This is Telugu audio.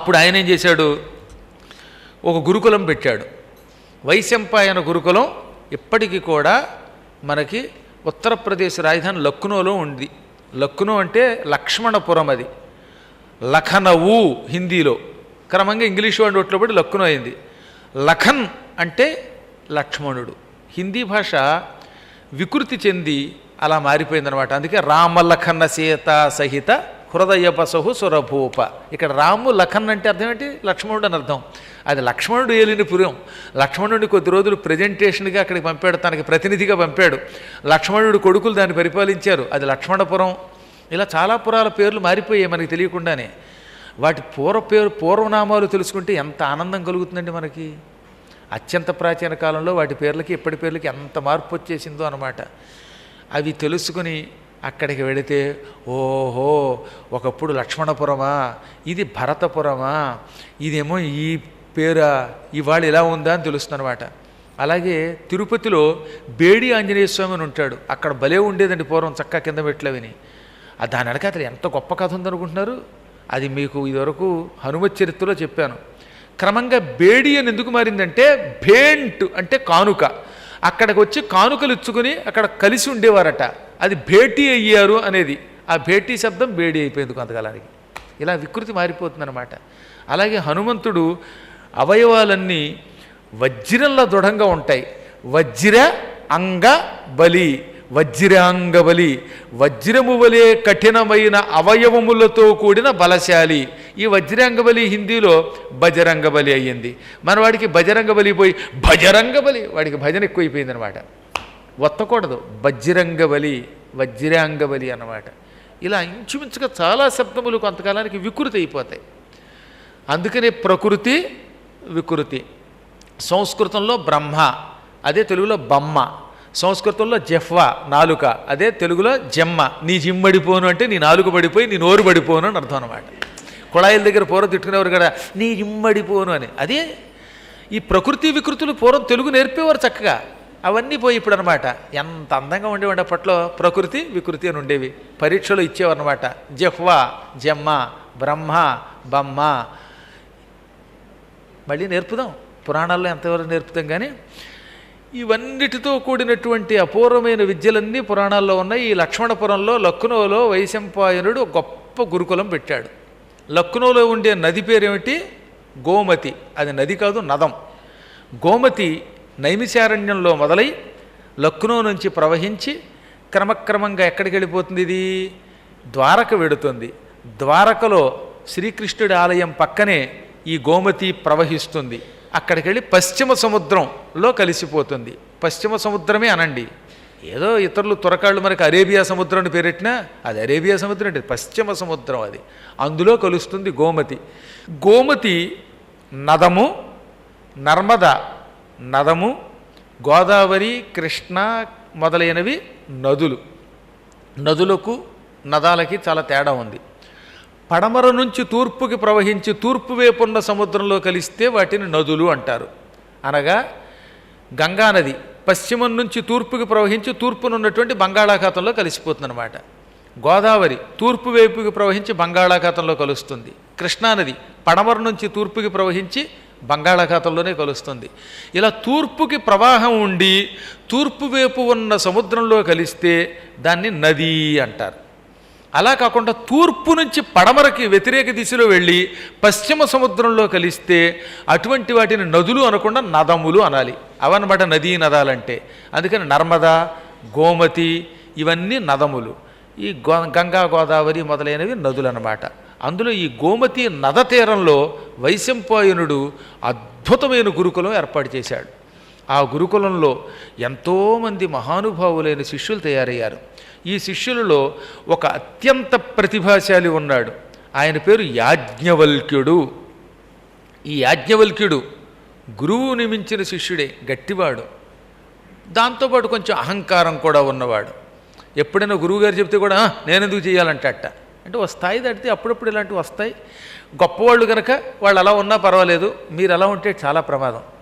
అప్పుడు ఆయన ఏం చేశాడు, ఒక గురుకులం పెట్టాడు. వైశంపాయన గురుకులం ఇప్పటికీ కూడా మనకి ఉత్తరప్రదేశ్ రాజధాని లక్నోలో ఉంది. లక్నో అంటే లక్ష్మణపురం, అది లఖనవు హిందీలో, క్రమంగా ఇంగ్లీష్ వాడి ఒట్లో పడి లక్నో అయింది. లఖన్ అంటే లక్ష్మణుడు. హిందీ భాష వికృతి చెంది అలా మారిపోయిందనమాట. అందుకే రామలఖన సీత సహిత హృదయ బసహు సురభూప. ఇక్కడ రాము లఖన్ అంటే అర్థం ఏంటి, లక్ష్మణుడు అని అర్థం. అది లక్ష్మణుడు ఏలిన పురం. లక్ష్మణుడిని కొద్ది రోజులు ప్రజెంటేషన్గా అక్కడికి పంపాడు, తనకి ప్రతినిధిగా పంపాడు. లక్ష్మణుడు కొడుకులు దాన్ని పరిపాలించారు, అది లక్ష్మణపురం. ఇలా చాలా పురాల పేర్లు మారిపోయాయి మనకి తెలియకుండానే. వాటి పూర్వనామాలు తెలుసుకుంటే ఎంత ఆనందం కలుగుతుందండి మనకి. అత్యంత ప్రాచీన కాలంలో వాటి పేర్లకి ఇప్పటి పేర్లకి ఎంత మార్పు వచ్చేసిందో అనమాట. అవి తెలుసుకుని అక్కడికి వెళితే ఓహో, ఒకప్పుడు లక్ష్మణపురమా, ఇది భరతపురమా, ఇదేమో ఈ పేరా, ఇవాళ ఇలా ఉందా అని తెలుస్తుందన్నమాట. అలాగే తిరుపతిలో బేడి ఆంజనేయ స్వామి అని ఉంటాడు. అక్కడ భలే ఉండేదండి పూర్వం, చక్కా కింద మెట్లవిని. దాని వెనక అతను ఎంత గొప్ప కథ ఉందనుకుంటున్నారు. అది మీకు ఇదివరకు హనుమత్ చరిత్రలో చెప్పాను. క్రమంగా బేడి అని ఎందుకు మారిందంటే, భేంట్ అంటే కానుక. అక్కడికి వచ్చి కానుకలు ఇచ్చుకుని అక్కడ కలిసి ఉండేవారట, అది భేటీ అయ్యారు అనేది. ఆ భేటీ శబ్దం బేడి అయిపోయింది కొంతకాలానికి. ఇలా వికృతి మారిపోతుందన్నమాట. అలాగే హనుమంతుడు అవయవాలన్నీ వజ్రంలా దృఢంగా ఉంటాయి. వజ్ర అంగ బలి, వజ్రాంగబలి, వజ్రము వలె కఠినమైన అవయవములతో కూడిన బలశాలి. ఈ వజ్రాంగబలి హిందీలో బజరంగబలి అయ్యింది. మన వాడికి బజరంగబలి పోయి భజరంగబలి, వాడికి భజన ఎక్కువైపోయింది అనమాట. ఒత్తకూడదు, బజ్రంగబలి వజ్రాంగబలి అన్నమాట. ఇలా ఇంచుమించుగా చాలా శబ్దములు కొంతకాలానికి వికృతి అయిపోతాయి. అందుకనే ప్రకృతి వికృతి. సంస్కృతంలో బ్రహ్మ, అదే తెలుగులో బమ్మ. సంస్కృతంలో జెఫ్వా నాలుక, అదే తెలుగులో జమ్మ. నీ జిమ్మడిపోను అంటే నీ నాలుక పడిపోయి నీ నోరు పడిపోను అని అర్థం అనమాట. కుళాయిల దగ్గర పూర్వం తిట్టుకునేవారు కదా, నీ జిమ్మడిపోను అని. అదే ఈ ప్రకృతి వికృతులు పూర్వం తెలుగు నేర్పేవారు చక్కగా. అవన్నీ పోయి ఇప్పుడు అనమాట. ఎంత అందంగా ఉండేవాడి అప్పట్లో, ప్రకృతి వికృతి అని ఉండేవి. పరీక్షలో ఇచ్చేవారు అనమాట. జెఫ్వా జమ్మ, బ్రహ్మ బమ్మ. మళ్ళీ నేర్పుదాం, పురాణాల్లో ఎంతవరకు నేర్పుతాం. కానీ ఇవన్నిటితో కూడినటువంటి అపూర్వమైన విద్యలన్నీ పురాణాల్లో ఉన్నాయి. ఈ లక్ష్మణపురంలో లక్నోలో వైశంపాయనుడు గొప్ప గురుకులం పెట్టాడు. లక్నోలో ఉండే నది పేరేమిటి, గోమతి. అది నది కాదు, నదం. గోమతి నైమిశారణ్యంలో మొదలై లక్నో నుంచి ప్రవహించి క్రమక్రమంగా ఎక్కడికి వెళ్ళిపోతుంది, ఇది ద్వారక వెడుతుంది. ద్వారకలో శ్రీకృష్ణుడి ఆలయం పక్కనే ఈ గోమతి ప్రవహిస్తుంది. అక్కడికి వెళ్ళి పశ్చిమ సముద్రంలో కలిసిపోతుంది. పశ్చిమ సముద్రమే అనండి, ఏదో ఇతరులు తురకాళ్ళు మనకి అరేబియా సముద్రం అని పేరెట్టినా అది అరేబియా సముద్రం అంటే పశ్చిమ సముద్రం. అది అందులో కలుస్తుంది గోమతి. గోమతి నదము, నర్మద నదము, గోదావరి కృష్ణ మొదలైనవి నదులు. నదులకు నదాలకి చాలా తేడా ఉంది. పడమర నుంచి తూర్పుకి ప్రవహించి తూర్పు వైపున్న సముద్రంలో కలిస్తే వాటిని నదులు అంటారు. అనగా గంగానది పశ్చిమం నుంచి తూర్పుకి ప్రవహించి తూర్పునున్నటువంటి బంగాళాఖాతంలో కలిసిపోతుందన్నమాట. గోదావరి తూర్పు వైపుకి ప్రవహించి బంగాళాఖాతంలో కలుస్తుంది. కృష్ణానది పడమర నుంచి తూర్పుకి ప్రవహించి బంగాళాఖాతంలోనే కలుస్తుంది. ఇలా తూర్పుకి ప్రవాహం ఉండి తూర్పు వైపు ఉన్న సముద్రంలో కలిస్తే దాన్ని నది అంటారు. అలా కాకుండా తూర్పు నుంచి పడమరకి వ్యతిరేక దిశలో వెళ్ళి పశ్చిమ సముద్రంలో కలిస్తే అటువంటి వాటిని నదులు అనకుండా నదములు అనాలి. అవన్నమాట నదీ నదాలంటే. అందుకని నర్మదా గోమతి ఇవన్నీ నదములు. ఈ గంగా గోదావరి మొదలైనవి నదులు అన్నమాట. అందులో ఈ గోమతి నద తీరంలో వైశంపాయనుడు అద్భుతమైన గురుకులం ఏర్పాటు చేశాడు. ఆ గురుకులంలో ఎంతోమంది మహానుభావులైన శిష్యులు తయారయ్యారు. ఈ శిష్యులలో ఒక అత్యంత ప్రతిభాశాలి ఉన్నాడు. ఆయన పేరు యాజ్ఞవల్క్యుడు. ఈ యాజ్ఞవల్క్యుడు గురువుని మించిన శిష్యుడే, గట్టివాడు. దాంతోపాటు కొంచెం అహంకారం కూడా ఉన్నవాడు. ఎప్పుడైనా గురువుగారు చెప్తే కూడా నేనెందుకు చేయాలంటట. అంటే ఓ స్థాయి దాటితే అప్పుడప్పుడు ఇలాంటివి వస్తాయి. గొప్పవాళ్ళు కనుక వాళ్ళు అలా ఉన్నా పర్వాలేదు, మీరు అలా ఉంటే చాలా ప్రమాదం.